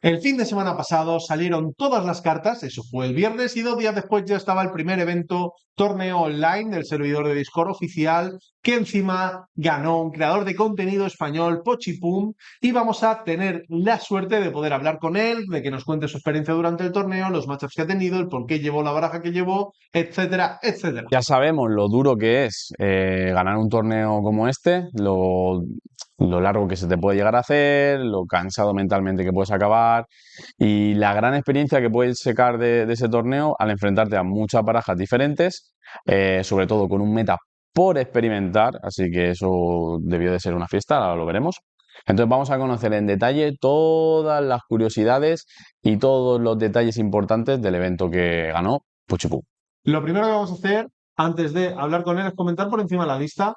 El fin de semana pasado salieron todas las cartas, eso fue el viernes, y 2 días después ya estaba el primer evento, torneo online del servidor de Discord oficial, que encima ganó un creador de contenido español, Pochipum, y vamos a tener la suerte de poder hablar con él, de que nos cuente su experiencia durante el torneo, los matchups que ha tenido, el por qué llevó la baraja que llevó, etcétera, etcétera. Ya sabemos lo duro que es ganar un torneo como este, lo largo que se te puede llegar a hacer, lo cansado mentalmente que puedes acabar y la gran experiencia que puedes sacar de ese torneo al enfrentarte a muchas barajas diferentes, sobre todo con un meta por experimentar, así que eso debió de ser una fiesta, ahora lo veremos. Entonces vamos a conocer en detalle todas las curiosidades y todos los detalles importantes del evento que ganó Puchipú. Lo primero que vamos a hacer antes de hablar con él es comentar por encima la lista.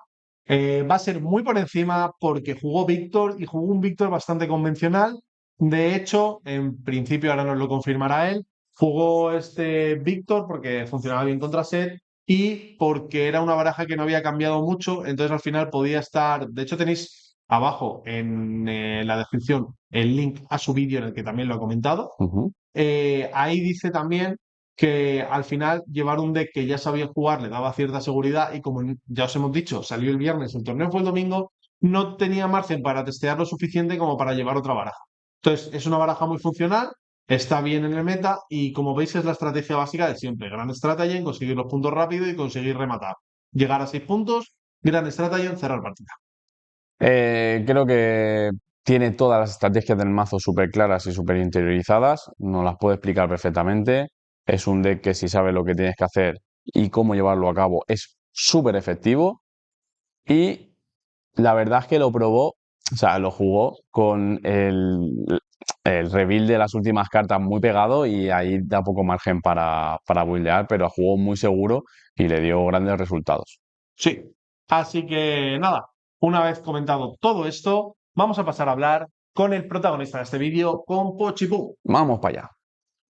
Va a ser muy por encima porque jugó Víctor y jugó un Víctor bastante convencional. De hecho, en principio, ahora nos lo confirmará él, jugó este Víctor porque funcionaba bien contra Set y porque era una baraja que no había cambiado mucho, entonces al final podía estar. De hecho, tenéis abajo en la descripción el link a su vídeo en el que también lo ha comentado. Ujú. Ahí dice también que al final llevar un deck que ya sabía jugar le daba cierta seguridad y como ya os hemos dicho, salió el viernes, el torneo fue el domingo, no tenía margen para testear lo suficiente como para llevar otra baraja. Entonces, es una baraja muy funcional, está bien en el meta y como veis es la estrategia básica de siempre. Gran Stratagem, conseguir los puntos rápido y conseguir rematar. Llegar a 6 puntos, Gran Stratagem, cerrar partida. Creo que tiene todas las estrategias del mazo súper claras y súper interiorizadas. Nos las puede explicar perfectamente. Es un deck que si sabes lo que tienes que hacer y cómo llevarlo a cabo es súper efectivo. Y la verdad es que lo probó, o sea, lo jugó con el reveal de las últimas cartas muy pegado y ahí da poco margen para buildear, pero jugó muy seguro y le dio grandes resultados. Sí. Así que nada, una vez comentado todo esto, vamos a pasar a hablar con el protagonista de este vídeo, con Pochipú. Vamos para allá.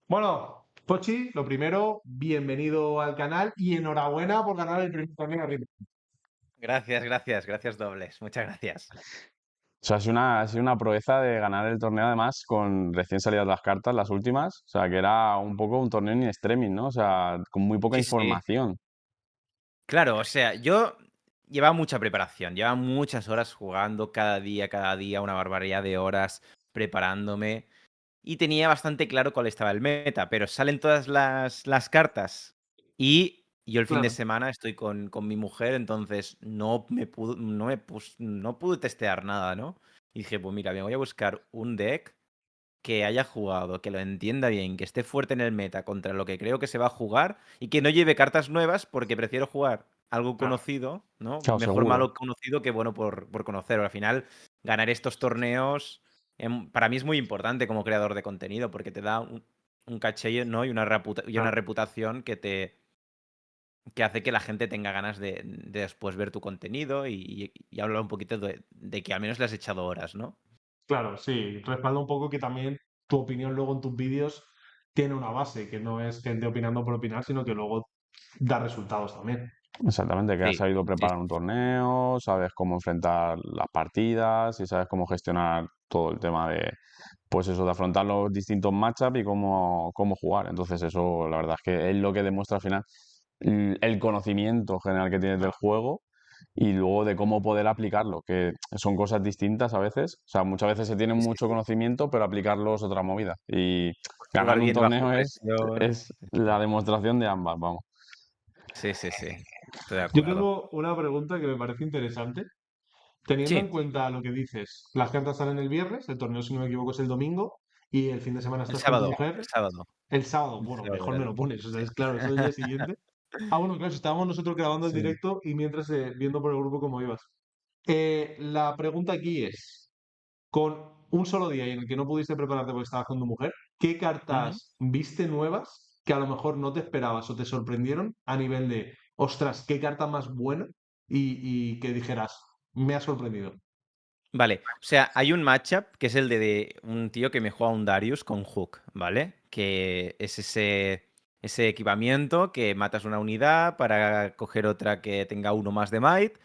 Bueno, Pochi, lo primero, bienvenido al canal y enhorabuena por ganar el primer torneo arriba. Gracias dobles. Muchas gracias. O sea, ha sido una proeza de ganar el torneo además con recién salidas las cartas, las últimas. O sea, que era un poco un torneo in extremis, ¿no? O sea, con muy poca Sí, sí. información. Claro, o sea, yo llevaba mucha preparación, llevaba muchas horas jugando cada día, una barbaridad de horas preparándome y tenía bastante claro cuál estaba el meta, pero salen todas las cartas y yo el fin de Claro. semana estoy con mi mujer, entonces no pude testear nada, ¿no? Y dije, pues mira, me voy a buscar un deck que haya jugado, que lo entienda bien, que esté fuerte en el meta contra lo que creo que se va a jugar y que no lleve cartas nuevas porque prefiero jugar algo Claro. conocido, ¿no? Claro, Mejor seguro. malo conocido que bueno por conocer. Al final, ganar estos torneos para mí es muy importante como creador de contenido porque te da un caché, ¿no? Y una Claro. reputación que hace que la gente tenga ganas de después ver tu contenido y hablar un poquito de que al menos le has echado horas, ¿no? Claro, sí, respalda un poco que también tu opinión luego en tus vídeos tiene una base, que no es gente opinando por opinar, sino que luego da resultados también. Exactamente, que has Sí, sabido sí, preparar sí, un sí. torneo, sabes cómo enfrentar las partidas y sabes cómo gestionar todo el tema pues eso, de afrontar los distintos matchups y cómo jugar. Entonces eso, la verdad es que es lo que demuestra al final el conocimiento general que tienes del Claro. juego y luego de cómo poder aplicarlo, que son cosas distintas a veces. O sea, muchas veces se tiene Sí, sí, mucho sí. conocimiento, pero aplicarlo es otra movida. Y ganar Jugar un bien bajo torneo presión. es la demostración de ambas, vamos. Sí, sí, sí. Estoy de Yo acuerdo. tengo una pregunta que me parece interesante. Teniendo en Sí, cuenta lo que dices, las cartas salen el viernes, el torneo, si no me equivoco, es el domingo, y el fin de semana el estás con tu sábado, mujer. el sábado. El sábado, El bueno, sábado mejor me era. lo pones, o sea, es claro, eso es el día siguiente. Ah, bueno, claro, si estábamos nosotros grabando el Sí. directo y mientras viendo por el grupo cómo ibas. La pregunta aquí es, con un solo día en el que no pudiste prepararte porque estabas con tu mujer, ¿qué Ujú. cartas viste nuevas que a lo mejor no te esperabas o te sorprendieron a nivel de, ostras, qué carta más buena y que dijeras, me ha sorprendido? Vale, o sea, hay un matchup que es el de un tío que me juega un Darius con Hook, ¿vale? Que es ese equipamiento que matas una unidad para coger otra que tenga uno más de might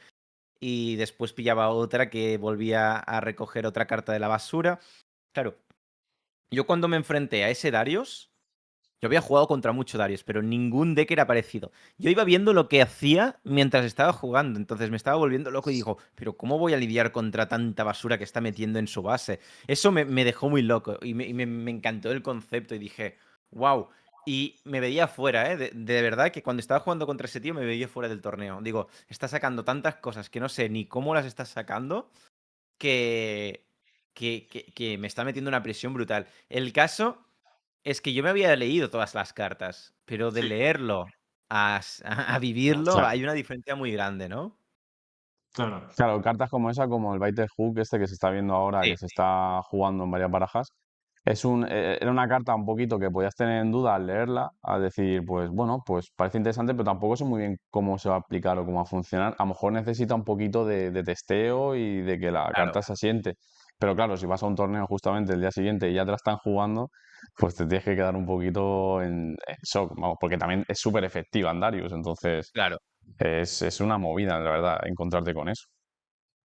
y después pillaba otra que volvía a recoger otra carta de la basura. Claro, yo cuando me enfrenté a ese Darius, yo había jugado contra mucho Darius, pero ningún deck era parecido. Yo iba viendo lo que hacía mientras estaba jugando, entonces me estaba volviendo loco y digo, pero ¿cómo voy a lidiar contra tanta basura que está metiendo en su base? Eso me dejó muy loco y me encantó el concepto y dije, wow. Y me veía fuera, ¿eh? De verdad que cuando estaba jugando contra ese tío me veía fuera del torneo. Digo, está sacando tantas cosas que no sé ni cómo las está sacando que, que me está metiendo una presión brutal. El caso es que yo me había leído todas las cartas, pero de Sí, leerlo a vivirlo Claro. hay una diferencia muy grande, ¿no? claro. Claro, cartas como esa, como el Bite Hook este que se está viendo ahora, Sí, que se está jugando en varias barajas, era una carta un poquito que podías tener en duda al leerla, a decir, pues bueno, pues parece interesante, pero tampoco sé muy bien cómo se va a aplicar o cómo va a funcionar. A lo mejor necesita un poquito de testeo y de que la claro. carta se asiente. Pero claro, si vas a un torneo justamente el día siguiente y ya te la están jugando, pues te tienes que quedar un poquito en shock, vamos, porque también es súper efectiva en Darius, entonces Claro. es una movida, la verdad, encontrarte con eso.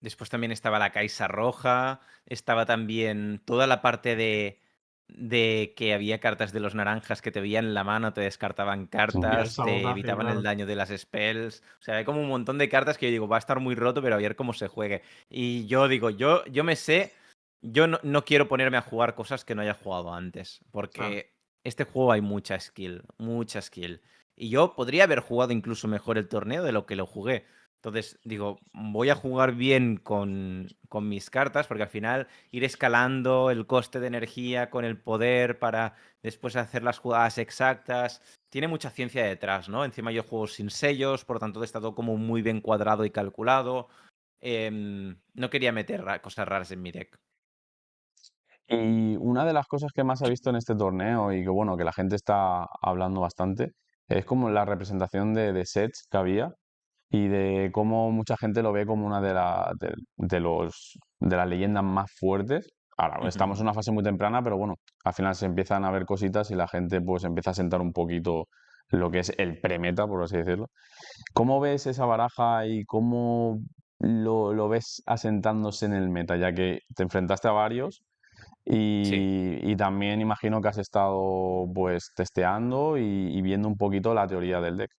Después también estaba la Caixa Roja, estaba también toda la parte de que había cartas de los naranjas que te veían en la mano, te descartaban Y el cartas, te sabotaje, evitaban el claro. daño de las spells. O sea, hay como un montón de cartas que yo digo, va a estar muy roto, pero a ver cómo se juegue. Y yo digo, yo me sé, yo no quiero ponerme a jugar cosas que no haya jugado antes, Claro. porque este juego hay mucha skill, mucha skill. Y yo podría haber jugado incluso mejor el torneo de lo que lo jugué. Entonces, digo, voy a jugar bien con mis cartas, porque al final ir escalando el coste de energía con el poder para después hacer las jugadas exactas, tiene mucha ciencia detrás, ¿no? Encima yo juego sin sellos, por lo tanto está todo como muy bien cuadrado y calculado. No quería meter cosas raras en mi deck. Y una de las cosas que más he visto en este torneo y que bueno, que la gente está hablando bastante, es como la representación de sets que había y de cómo mucha gente lo ve como una de las leyendas más fuertes. Ahora, Ujú. estamos en una fase muy temprana, pero bueno, al final se empiezan a ver cositas y la gente pues empieza a sentar un poquito lo que es el premeta, por así decirlo. ¿Cómo ves esa baraja y cómo lo ves asentándose en el meta? Ya que te enfrentaste a varios Sí. y también imagino que has estado pues testeando y viendo un poquito la teoría del deck.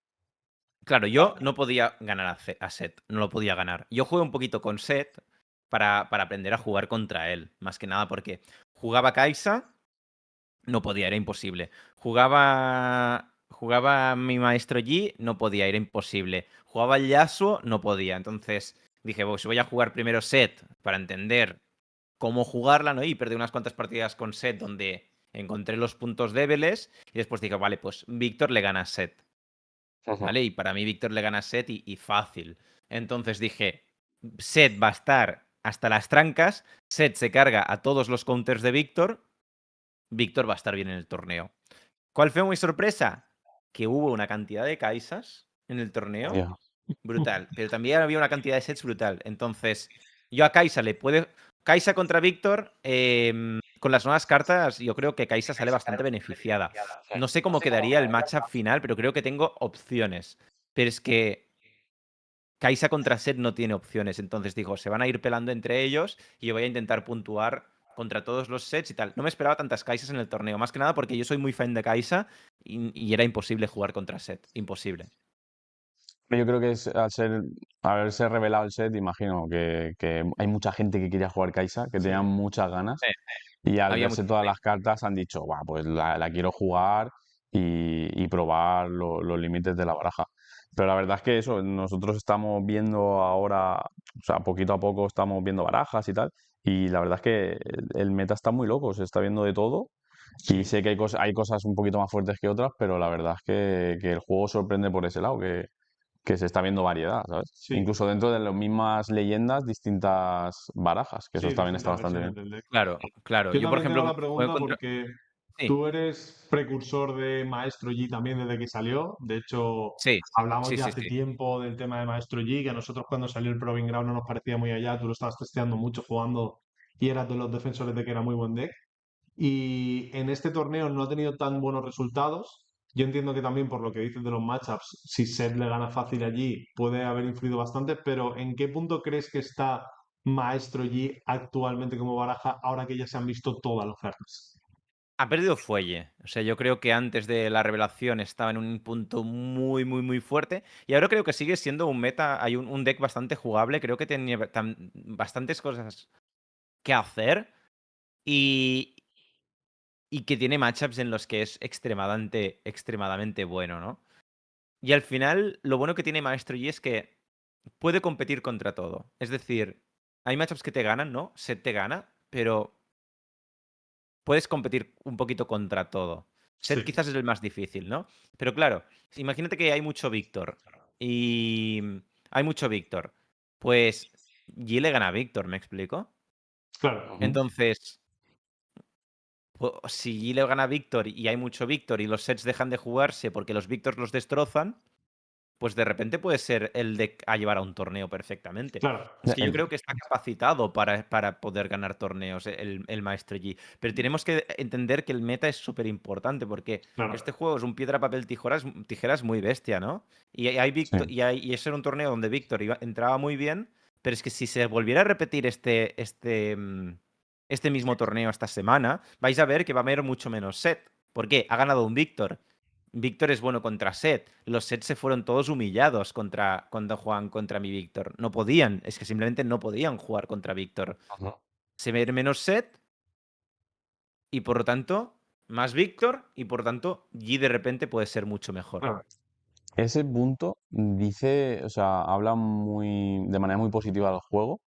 Claro, yo no podía ganar a Set, no lo podía ganar. Yo jugué un poquito con Set para aprender a jugar contra él, más que nada porque jugaba Kaisa. No podía, era imposible. Jugaba mi maestro Yi, no podía, era imposible. Jugaba el Yasuo, no podía. Entonces dije, pues voy a jugar primero Set para entender cómo jugarla, ¿no? Y perdí unas cuantas partidas con Set donde encontré los puntos débiles. Y después dije, vale, pues Víctor le gana a Set, Ujú. ¿vale? Y para mí Víctor le gana a Set y fácil. Entonces dije, Set va a estar hasta las trancas, Set se carga a todos los counters de Víctor, Víctor va a estar bien en el torneo. ¿Cuál fue mi sorpresa? Que hubo una cantidad de Kaisas en el torneo Ya. brutal, pero también había una cantidad de sets brutal. Entonces, yo a Kaisa le puedo. Kaisa contra Víctor, con las nuevas cartas, yo creo que Kaisa sale bastante beneficiada. No sé cómo quedaría el matchup final, pero creo que tengo opciones. Pero es que Kaisa contra Set no tiene opciones. Entonces digo, se van a ir pelando entre ellos y yo voy a intentar puntuar contra todos los sets y tal. No me esperaba tantas Kaisas en el torneo, más que nada porque yo soy muy fan de Kaisa y era imposible jugar contra Set. Imposible. Yo creo que es, al ser, haberse revelado el set, imagino que hay mucha gente que quería jugar Kai'Sa, que Sí, tenían muchas ganas, Sí, y al había verse mucho todas hype. las cartas han dicho, "Buah, pues la quiero jugar y probar los límites de la baraja". Pero la verdad es que eso, nosotros estamos viendo ahora, o sea, poquito a poco estamos viendo barajas y tal, y la verdad es que el meta está muy loco, se está viendo de todo. Y sí, sé que hay cosas un poquito más fuertes que otras, pero la verdad es que el juego sorprende por ese lado, que se está viendo variedad, ¿sabes? sí, Incluso dentro de las mismas leyendas, distintas barajas, que eso sí, también está distintas bastante versiones bien. del deck. Claro, claro. Yo Yo, por también tengo ejemplo, la juego pregunta contra. porque Sí, tú eres precursor de Maestro Yi también desde que salió. De hecho, sí, hablamos sí, ya sí, hace sí. tiempo del tema de Maestro Yi, que a nosotros cuando salió el Proving Ground no nos parecía muy allá. Tú lo estabas testeando mucho jugando y eras de los defensores de que era muy buen deck. Y en este torneo no ha tenido tan buenos resultados. Yo entiendo que también por lo que dices de los matchups, si Seth le gana fácil allí, puede haber influido bastante, pero ¿en qué punto crees que está Maestro Yi actualmente como baraja ahora que ya se han visto todas las ofertas? Ha perdido fuelle. O sea, yo creo que antes de la revelación estaba en un punto muy, muy, muy fuerte. Y ahora creo que sigue siendo un meta. Hay un deck bastante jugable. Creo que tenía bastantes cosas que hacer. Y, y que tiene matchups en los que es extremadamente bueno, ¿no? Y al final, lo bueno que tiene Maestro Yi es que puede competir contra todo. Es decir, hay matchups que te ganan, ¿no? Set te gana, pero puedes competir un poquito contra todo. Set Sí, quizás es el más difícil, ¿no? Pero claro, imagínate que hay mucho Víctor. Y hay mucho Víctor. Pues Yi le gana a Víctor, ¿me explico? claro, Ujú. Entonces, si Yi le gana a Víctor y hay mucho Víctor y los sets dejan de jugarse porque los Víctors los destrozan, pues de repente puede ser el deck a llevar a un torneo perfectamente. claro, Es que yo El- creo que está capacitado para poder ganar torneos el Maestro Yi. Pero tenemos que entender que el meta es súper importante porque claro. este juego es un piedra, papel, tijeras muy bestia, ¿no? sí. Y ese era un torneo donde Víctor entraba muy bien, pero es que si se volviera a repetir este mismo torneo esta semana, vais a ver que va a haber mucho menos set. ¿Por qué? Ha ganado un Víctor. Víctor es bueno contra Set. Los Sets se fueron todos humillados cuando jugaban contra mi Víctor. No podían, es que simplemente no podían jugar contra Víctor. Ujú. Se ve menos Set y por lo tanto más Víctor y por lo tanto Yi de repente puede ser mucho mejor. Claro. Ese punto dice, o sea, habla de manera muy positiva del juego,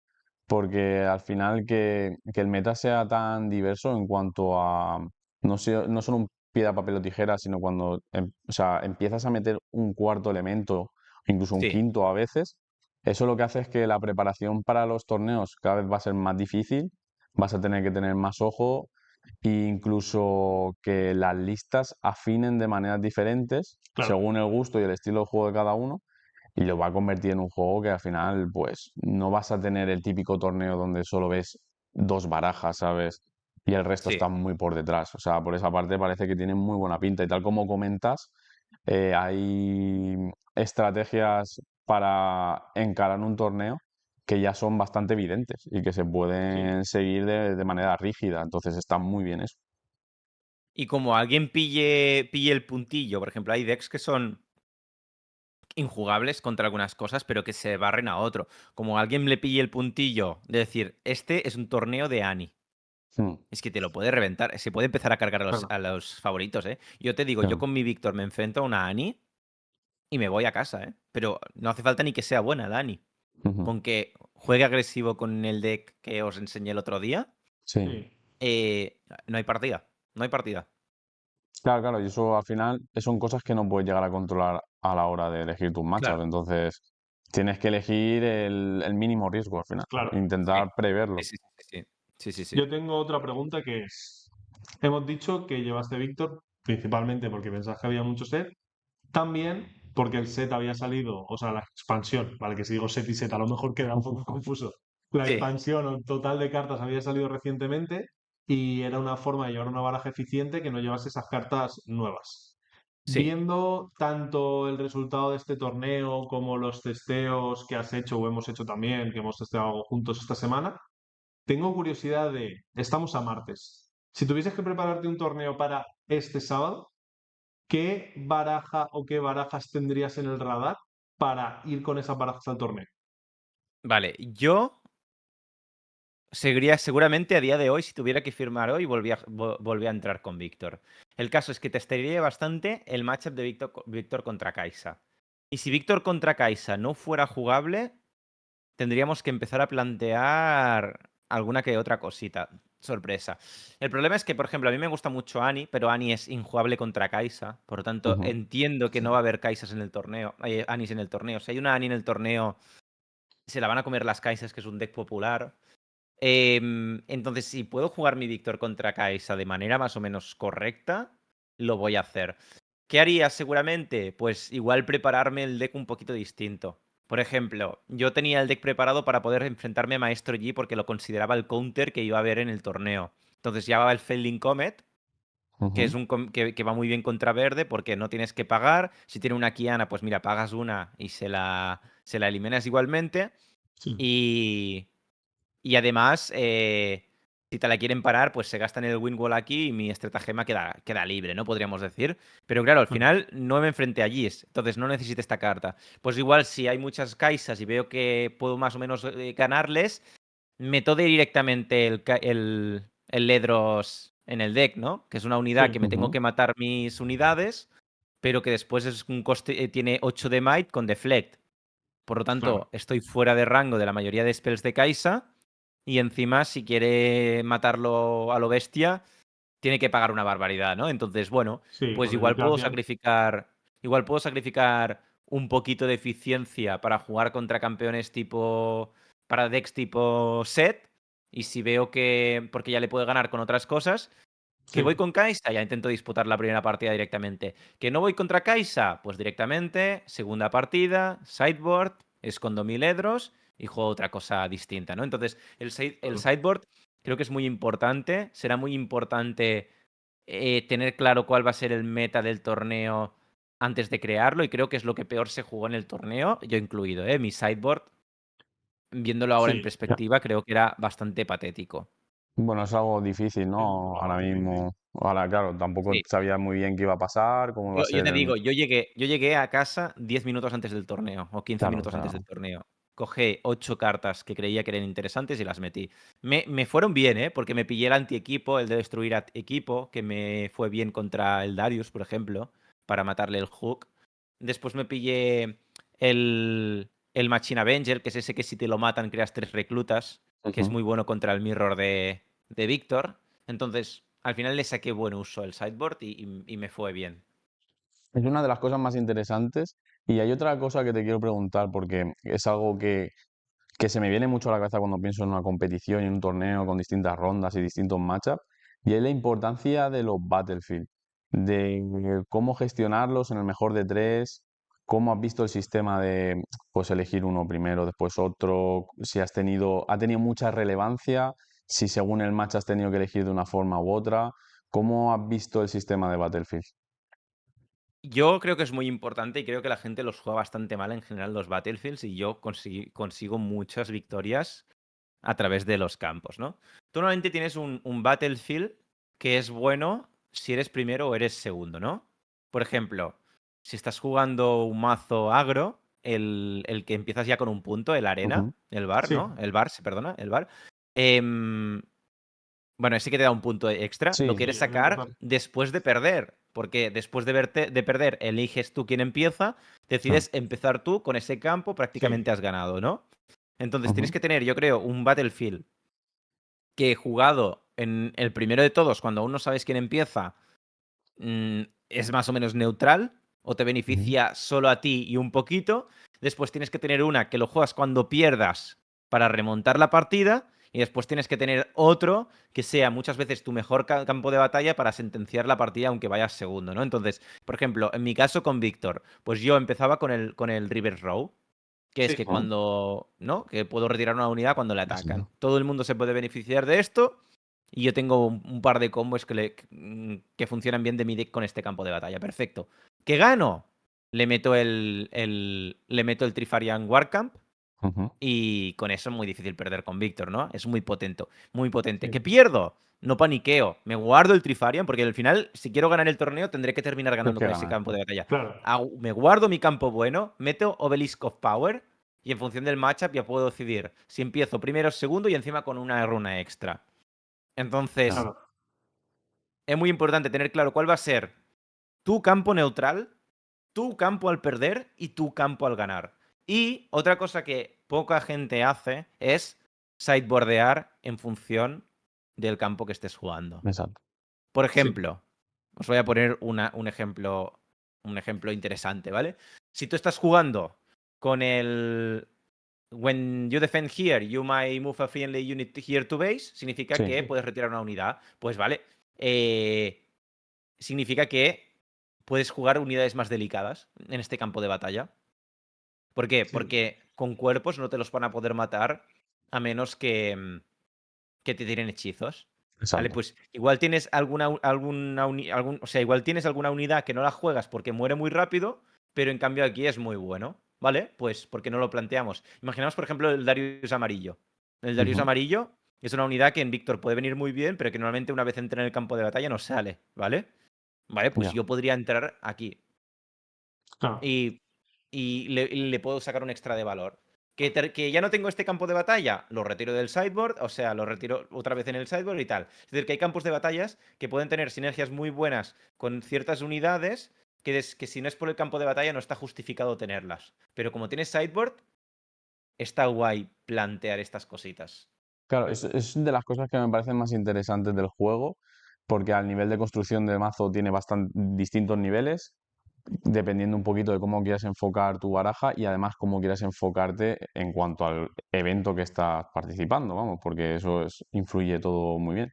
porque al final que el meta sea tan diverso en cuanto a no solo un piedra, papel o tijera, sino cuando o sea, empiezas a meter un cuarto elemento, incluso un Sí, quinto a veces, eso lo que hace es que la preparación para los torneos cada vez va a ser más difícil, vas a tener que tener más ojo e incluso que las listas afinen de maneras diferentes Claro, según el gusto y el estilo de juego de cada uno y lo va a convertir en un juego que al final, pues, no vas a tener el típico torneo donde solo ves dos barajas, ¿sabes? Y el resto sí. está muy por detrás. O sea, por esa parte parece que tiene muy buena pinta. Y tal como comentas, hay estrategias para encarar un torneo que ya son bastante evidentes y que se sí, pueden seguir de manera rígida. Entonces está muy bien eso. Y como alguien pille el puntillo, por ejemplo, hay decks que son injugables contra algunas cosas, pero que se barren a otro. Como alguien le pille el puntillo de decir, este es un torneo de Ani. Mm, Es que te lo puede reventar. Se puede empezar a cargar claro. a los favoritos, ¿eh? Yo te digo, yo claro. con mi Víctor me enfrento a una Ani y me voy a casa, ¿eh? Pero no hace falta ni que sea buena la Ani. Ujú. Con que juegue agresivo con el deck que os enseñé el otro día, Sí. Sí, no hay partida. No hay partida. Claro, claro, y eso al final son cosas que no puedes llegar a controlar a la hora de elegir tus matchups. Claro. Entonces, tienes que elegir el mínimo riesgo al final, claro. Sí. intentar preverlo. Sí, sí, sí, sí. Sí, sí, sí. Yo tengo otra pregunta que es, hemos dicho que llevaste Víctor principalmente porque pensabas que había mucho set, también porque el set había salido, o sea, la expansión, vale, que si digo set y set a lo mejor queda un poco confuso. La Sí, expansión o total de cartas había salido recientemente y era una forma de llevar una baraja eficiente que no llevase esas cartas nuevas. sí. Viendo tanto el resultado de este torneo como los testeos que has hecho o hemos hecho también, que hemos testeado juntos esta semana, tengo curiosidad de, estamos a martes. Si tuvieses que prepararte un torneo para este sábado, ¿qué baraja o qué barajas tendrías en el radar para ir con esas barajas al torneo? Vale, yo seguiría seguramente a día de hoy, si tuviera que firmar hoy, volví a entrar con Víctor. El caso es que testaría bastante el matchup de Víctor contra Kaisa. Y si Víctor contra Kaisa no fuera jugable, tendríamos que empezar a plantear alguna que otra cosita. Sorpresa. El problema es que, por ejemplo, a mí me gusta mucho Annie, pero Annie es injugable contra Kaisa. Por lo tanto, Ujú. entiendo que no va a haber Kaisas en el torneo. Annies en el torneo. Si hay una Annie en el torneo, se la van a comer las Kaisas, que es un deck popular. Entonces, si puedo jugar mi Víctor contra Kaisa de manera más o menos correcta, lo voy a hacer. ¿Qué haría seguramente? Pues igual prepararme el deck un poquito distinto. Por ejemplo, yo tenía el deck preparado para poder enfrentarme a Maestro Yi porque lo consideraba el counter que iba a haber en el torneo. Entonces llevaba el Failing Comet, que es Ujú. que va muy bien contra verde porque no tienes que pagar. Si tiene una Kiana, pues mira, pagas una y se la eliminas igualmente. Sí. Y, y además, Si te la quieren parar, pues se gastan el win wall aquí y mi estratagema queda libre, ¿no? Podríamos decir. Pero claro, al final no me enfrenté a Jis, entonces no necesito esta carta. Pues igual, si hay muchas Kaisas y veo que puedo más o menos ganarles, meto directamente el Ledros en el deck, ¿no? Que es una unidad que me tengo que matar mis unidades, pero que después es un coste, tiene 8 de Might con Deflect. Por lo tanto, Claro. estoy fuera de rango de la mayoría de spells de Kaisa. Y encima, si quiere matarlo a lo bestia, tiene que pagar una barbaridad, ¿no? Entonces, bueno, Sí, pues con igual puedo dedicación. sacrificar. Igual puedo sacrificar un poquito de eficiencia para jugar contra campeones tipo. Para decks tipo set. Y si veo que. Porque ya le puedo ganar con otras cosas. Que voy Sí, con Kaisa, ya intento disputar la primera partida directamente. Que no voy contra Kaisa, pues directamente, segunda partida, sideboard, escondo mil Edros y juego otra cosa distinta, ¿no? Entonces, el claro. sideboard creo que es muy importante. Será muy importante tener claro cuál va a ser el meta del torneo antes de crearlo. Y creo que es lo que peor se jugó en el torneo, yo incluido, ¿eh? Mi sideboard, viéndolo ahora en Sí, perspectiva, creo que era bastante patético. Bueno, es algo difícil, es ¿no? algo Ahora difícil. mismo. Ahora, claro, tampoco Sí. sabía muy bien qué iba a pasar, cómo iba a Yo ser te el... digo, yo llegué a casa 10 minutos antes del torneo, o 15 Claro, o minutos sea, antes del torneo. Cogí 8 cartas que creía que eran interesantes y las metí. Me fueron bien, ¿eh? Porque me pillé el anti-equipo, el de destruir equipo, que me fue bien contra el Darius, por ejemplo, para matarle el hook. Después me pillé el Machine Avenger, que es ese que si te lo matan creas 3 reclutas, que es ujú. muy bueno contra el mirror de Víctor. Entonces, al final le saqué buen uso el sideboard y me fue bien. Es una de las cosas más interesantes. Y hay otra cosa que te quiero preguntar, porque es algo que se me viene mucho a la cabeza cuando pienso en una competición y en un torneo con distintas rondas y distintos matchups, y es la importancia de los Battlefield, de cómo gestionarlos en el mejor de tres, cómo has visto el sistema de pues elegir uno primero, después otro, si ha tenido mucha relevancia, si según el match has tenido que elegir de una forma u otra, ¿cómo has visto el sistema de Battlefield? Yo creo que es muy importante y creo que la gente los juega bastante mal en general los Battlefields y yo consigo muchas victorias a través de los campos, ¿no? Tú normalmente tienes un Battlefield que es bueno si eres primero o eres segundo, ¿no? Por ejemplo, si estás jugando un mazo agro, el que empiezas ya con un punto, el arena, Ujú. el bar, Sí, ¿no? El bar, se perdona, el bar. em, bueno, ese que te da un punto extra, lo Sí, quieres sí, es sacar importante. después de perder. Porque después de perder, eliges tú quién empieza, sí. decides empezar tú con ese campo, Sí, prácticamente has ganado, ¿no? Entonces tienes Ujú. que tener, yo creo, un Battlefield que jugado en el primero de todos, cuando aún no sabes quién empieza, es más o menos neutral o te Ujú. beneficia solo a ti y un poquito. Después tienes que tener una que lo juegas cuando pierdas para remontar la partida. Y después tienes que tener otro que sea muchas veces tu mejor campo de batalla para sentenciar la partida aunque vayas segundo, ¿no? Entonces, por ejemplo, en mi caso con Víctor, pues yo empezaba con el River Row, que es sí, que Ujú. cuando, ¿no? Que puedo retirar una unidad cuando le atacan. Exacto. Todo el mundo se puede beneficiar de esto y yo tengo un par de combos que funcionan bien de mi deck con este campo de batalla. Perfecto. ¿Qué gano? Le meto el Trifarian Warcamp Ujú. y con eso es muy difícil perder con Víctor, ¿no? Es muy potente, muy potente. ¿Qué sí, pierdo? No paniqueo. Me guardo el Trifarian porque al final, si quiero ganar el torneo, tendré que terminar Tienes ganando que con ese ganar. campo de batalla. claro. Me guardo mi campo bueno, meto Obelisk of Power y en función del matchup ya puedo decidir si empiezo primero o segundo y encima con una runa extra. Entonces, Claro. Claro. es muy importante tener claro cuál va a ser tu campo neutral, tu campo al perder y tu campo al ganar. Y otra cosa que poca gente hace es sideboardear en función del campo que estés jugando. Exacto. Por Sí, ejemplo, os voy a poner un ejemplo interesante, ¿vale? Si tú estás jugando con el When you defend here, you might move a friendly unit here to base, significa Sí, que sí, puedes retirar una unidad. Pues vale. Significa que puedes jugar unidades más delicadas en este campo de batalla. ¿Por qué? sí, Porque con cuerpos no te los van a poder matar a menos que te tiren hechizos. Vale, exacto. pues igual tienes o sea, igual tienes alguna unidad que no la juegas porque muere muy rápido, pero en cambio aquí es muy bueno. ¿Vale? Pues, ¿por qué no lo planteamos? Imaginamos, por ejemplo, el Darius amarillo. El Darius Ujú. amarillo Es una unidad que en Víctor puede venir muy bien, pero que normalmente una vez entra en el campo de batalla no sale, ¿vale? Vale, pues Ya. yo podría entrar aquí Claro, y le puedo sacar un extra de valor. Que ya no tengo este campo de batalla, lo retiro del sideboard, o sea, lo retiro otra vez en el sideboard y tal. Es decir, que hay campos de batallas que pueden tener sinergias muy buenas con ciertas unidades que si no es por el campo de batalla no está justificado tenerlas. Pero como tienes sideboard, está guay plantear estas cositas. Claro, es de las cosas que me parecen más interesantes del juego, porque al nivel de construcción del mazo tiene bastante distintos niveles, dependiendo un poquito de cómo quieras enfocar tu baraja y además cómo quieras enfocarte en cuanto al evento que estás participando, vamos, porque influye todo muy bien.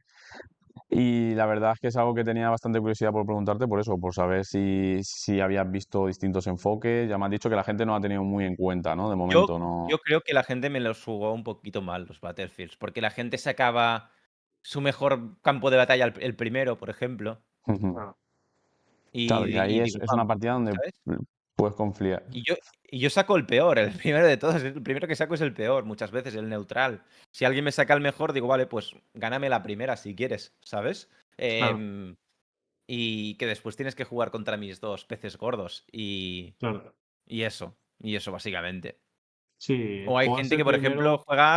Y la verdad es que es algo que tenía bastante curiosidad por preguntarte por eso, por saber si habías visto distintos enfoques. Ya me has dicho que la gente no lo ha tenido muy en cuenta, ¿no? De Yo, momento no. yo creo que la gente me los jugó un poquito mal, los Battlefields, porque la gente sacaba su mejor campo de batalla el primero, por ejemplo, claro. Claro, y ahí y digo, es una vamos, partida donde ¿sabes? puedes confiar. Y yo saco el peor, el primero de todos, el primero que saco es el peor, muchas veces, el neutral. Si alguien me saca el mejor, digo, vale, pues gáname la primera si quieres, ¿sabes? Claro, Y que después tienes que jugar contra mis dos peces gordos claro. y eso básicamente. Sí, O hay juegas gente el que, por ejemplo, primero. juega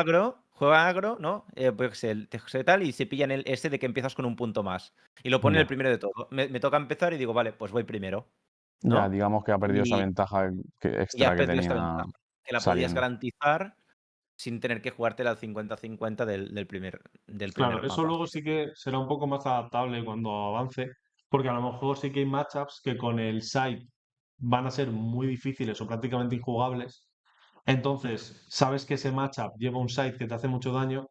agro, ¿no? Pues el TGS tal y se pillan el ese de que empiezas con un punto más. Y lo ponen el Ya, primero de todo. Me toca empezar y digo, vale, pues voy primero, ya, ¿no? digamos que ha perdido esa Y, ventaja y has extra que perdido esta tenía ventaja. Que la podías saliendo. garantizar sin tener que jugártela al 50-50 del primer Claro, eso mapa. luego sí que será un poco más adaptable cuando avance, porque a lo mejor sí que hay matchups que con el side van a ser muy difíciles o prácticamente injugables. Entonces, sabes que ese matchup lleva un side que te hace mucho daño,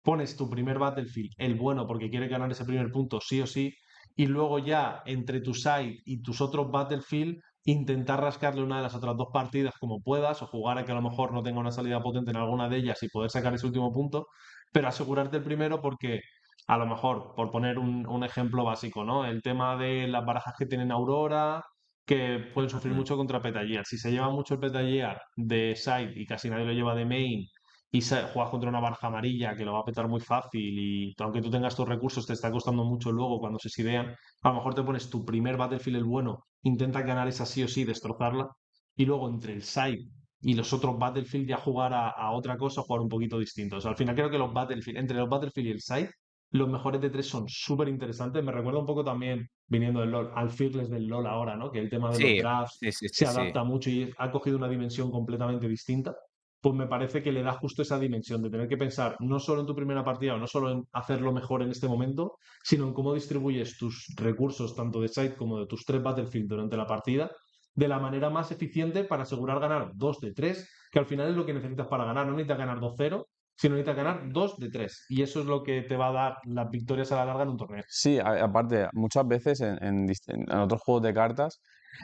pones tu primer Battlefield, el bueno, porque quieres ganar ese primer punto sí o sí, y luego ya entre tu side y tus otros Battlefield, intentar rascarle una de las otras dos partidas como puedas, o jugar a que a lo mejor no tenga una salida potente en alguna de ellas y poder sacar ese último punto, pero asegurarte el primero porque a lo mejor, por poner un ejemplo básico, ¿no? El tema de las barajas que tienen Aurora, que pueden sufrir Ujú. mucho contra Petagear. Si se lleva mucho el Petagear de side y casi nadie lo lleva de main y juegas contra una baraja amarilla que lo va a petar muy fácil y aunque tú tengas tus recursos te está costando mucho luego cuando se sidean, a lo mejor te pones tu primer Battlefield el bueno, intenta ganar esa sí o sí, destrozarla y luego entre el side y los otros Battlefield ya jugar a otra cosa, jugar un poquito distinto. O sea, al final creo que los Battlefield, entre los Battlefield y el side, los mejores de tres son súper interesantes. Me recuerda un poco también, viniendo del LoL, al Fearless del LoL ahora, ¿no? Que el tema de los Sí, drafts sí, sí, sí, se sí. adapta mucho y ha cogido una dimensión completamente distinta. Pues me parece que le da justo esa dimensión de tener que pensar no solo en tu primera partida o no solo en hacerlo mejor en este momento, sino en cómo distribuyes tus recursos, tanto de side como de tus tres Battlefield durante la partida, de la manera más eficiente para asegurar ganar 2 de 3 que al final es lo que necesitas para ganar. No necesitas ganar 2-0, sino necesitas ganar 2 de 3. Y eso es lo que te va a dar las victorias a la larga en un torneo. Sí, aparte, muchas veces en otros juegos de cartas,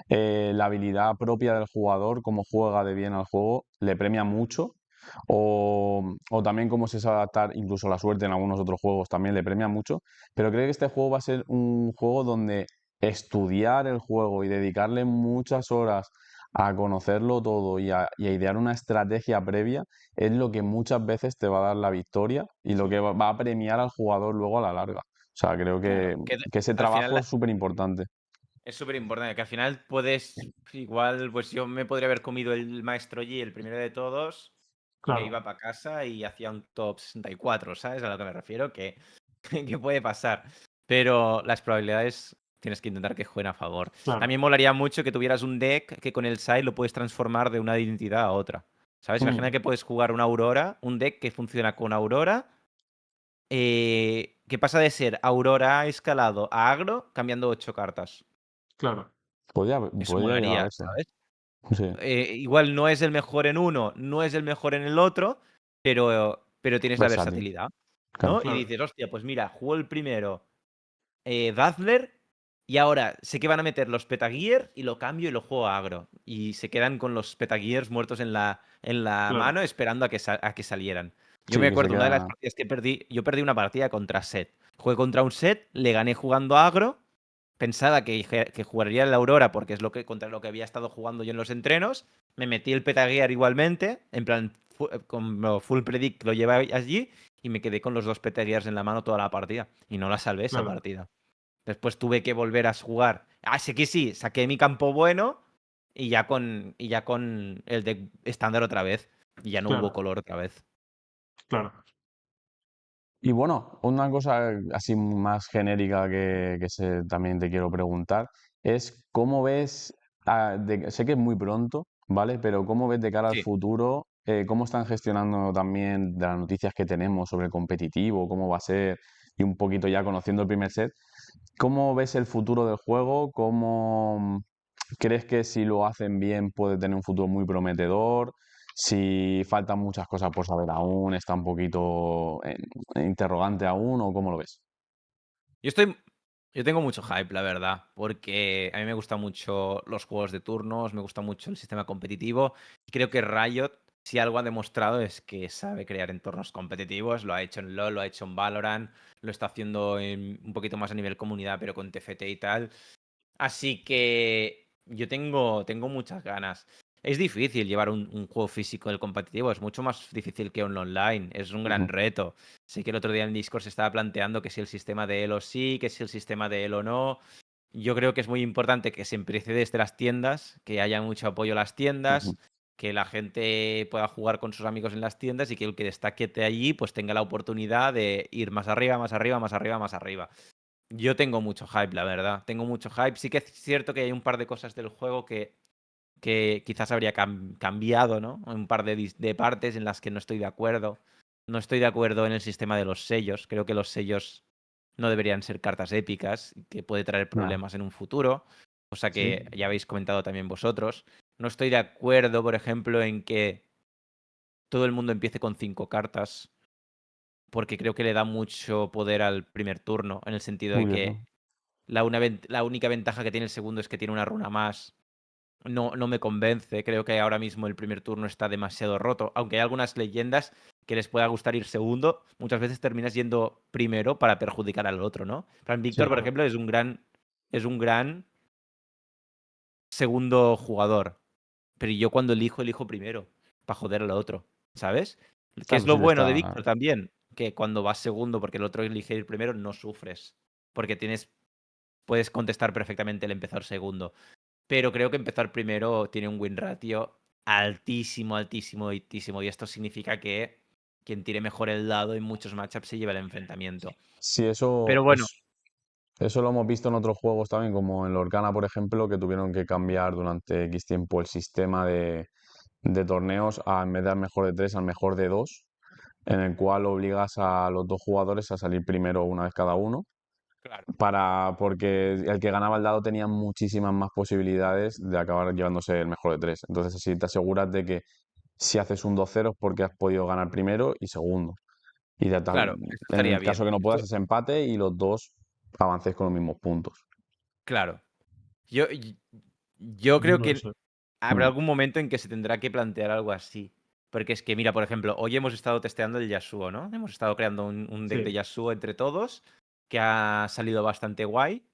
la habilidad propia del jugador, cómo juega de bien al juego, le premia mucho. O también cómo se sabe adaptar, incluso la suerte en algunos otros juegos también le premia mucho. Pero creo que este juego va a ser un juego donde estudiar el juego y dedicarle muchas horas a conocerlo todo y a idear una estrategia previa es lo que muchas veces te va a dar la victoria y lo que va a premiar al jugador luego a la larga. O sea, creo Claro, que ese al final trabajo es súper importante. es súper importante, que al final puedes, igual, pues yo me podría haber comido el Maestro Yi, el primero de todos, me Claro, iba para casa y hacía un top 64, ¿sabes? A lo que me refiero, que, que puede pasar. Pero las probabilidades tienes que intentar que jueguen a favor. claro. También molaría mucho que tuvieras un deck que con el side lo puedes transformar de una identidad a otra. ¿Sabes? Imagina Mm, que puedes jugar una Aurora, un deck que funciona con Aurora, que pasa de ser Aurora escalado a agro cambiando 8 cartas. claro, Eso Podría llegar a molaría, verse. ¿sabes? Sí, Igual no es el mejor en uno, no es el mejor en el otro, pero tienes la versátil, versatilidad, claro. ¿no? Y claro, dices, hostia, pues mira, juego el primero Dazzler y ahora sé que van a meter los Petagear y lo cambio y lo juego agro. Y se quedan con los Petagears muertos en la claro. mano esperando a que salieran. Yo me Sí, que se acuerdo, una de las queda. partidas que perdí, yo perdí una partida contra Set. Jugué contra un Set, le gané jugando agro. Pensaba que jugaría el Aurora porque es contra lo que había estado jugando yo en los entrenos. Me metí el Petagear igualmente, en plan, como full predict lo lleva allí y me quedé con los 2 PT Gears en la mano toda la partida y no la salvé esa Claro, partida. Después tuve que volver a jugar. Ah, sí que sí, saqué mi campo bueno y ya con el deck estándar otra vez. Y ya no hubo claro, color otra vez. claro. Y bueno, una cosa así más genérica también te quiero preguntar es cómo ves, sé que es muy pronto, ¿vale? Pero cómo ves de cara al Sí. futuro, cómo están gestionando también de las noticias que tenemos sobre el competitivo, cómo va a ser, y un poquito ya conociendo el primer set, ¿cómo ves el futuro del juego? ¿Cómo crees que si lo hacen bien puede tener un futuro muy prometedor? Si faltan muchas cosas por saber aún, está un poquito interrogante aún, ¿o cómo lo ves? Yo estoy. Yo tengo mucho hype, la verdad, porque a mí me gustan mucho los juegos de turnos, me gusta mucho el sistema competitivo. Y creo que Riot, si algo ha demostrado, es que sabe crear entornos competitivos. Lo ha hecho en LoL, lo ha hecho en Valorant, lo está haciendo un poquito más a nivel comunidad, pero con TFT y tal. Así que yo tengo muchas ganas. Es difícil llevar un juego físico del competitivo, es mucho más difícil que un online, es un gran Ujú. reto. Sé que el otro día en Discord se estaba planteando que si el sistema de Elo sí, que si el sistema de Elo no. Yo creo que es muy importante que se empiece desde las tiendas, que haya mucho apoyo a las Ujú. tiendas, que la gente pueda jugar con sus amigos en las tiendas y que el que destaque de allí pues tenga la oportunidad de ir más arriba, más arriba, más arriba, más arriba. Yo tengo mucho hype, la verdad. Tengo mucho hype. Sí que es cierto que hay un par de cosas del juego que quizás habría cambiado, ¿no? Un par de partes en las que no estoy de acuerdo. No estoy de acuerdo en el sistema de los sellos. Creo que los sellos no deberían ser cartas épicas, que puede traer Ya. problemas en un futuro, cosa que Sí, ya habéis comentado también vosotros. No estoy de acuerdo, por ejemplo, en que todo el mundo empiece con 5 cartas, porque creo que le da mucho poder al primer turno, en el sentido de que Curioso. la única ventaja que tiene el segundo es que tiene una runa más. No me convence. Creo que ahora mismo el primer turno está demasiado roto. Aunque hay algunas leyendas que les pueda gustar ir segundo, muchas veces terminas yendo primero para perjudicar al otro, ¿no? Fran Víctor, Sí, por claro, ejemplo, es un gran segundo jugador. Pero yo cuando elijo primero, para joder al otro, ¿sabes? Que es claro, lo sí le bueno de está. Víctor también, que cuando vas segundo porque el otro elige ir primero, no sufres. Porque puedes contestar perfectamente el empezar segundo. Pero creo que empezar primero tiene un win ratio altísimo, altísimo, altísimo. Y esto significa que quien tire mejor el dado en muchos matchups se lleva el enfrentamiento. Sí, Pero bueno, eso lo hemos visto en otros juegos también, como en Lorcana, por ejemplo, que tuvieron que cambiar durante X tiempo el sistema de torneos en vez de al mejor de tres, al mejor de dos, en el cual obligas a los dos jugadores a salir primero una vez cada uno, claro, porque el que ganaba el dado tenía muchísimas más posibilidades de acabar llevándose el mejor de tres. Entonces así te aseguras de que si haces un 2-0 es porque has podido ganar primero y segundo. Y claro, eso en estaría el caso bien. que no puedas es empate y los dos avancéis con los mismos puntos. Claro. Yo creo no que sé. habrá Mm. algún momento en que se tendrá que plantear algo así. Porque es que, mira, por ejemplo, hoy hemos estado testeando el Yasuo, ¿no? Hemos estado creando un deck de Sí, Yasuo entre todos, que ha salido bastante guay.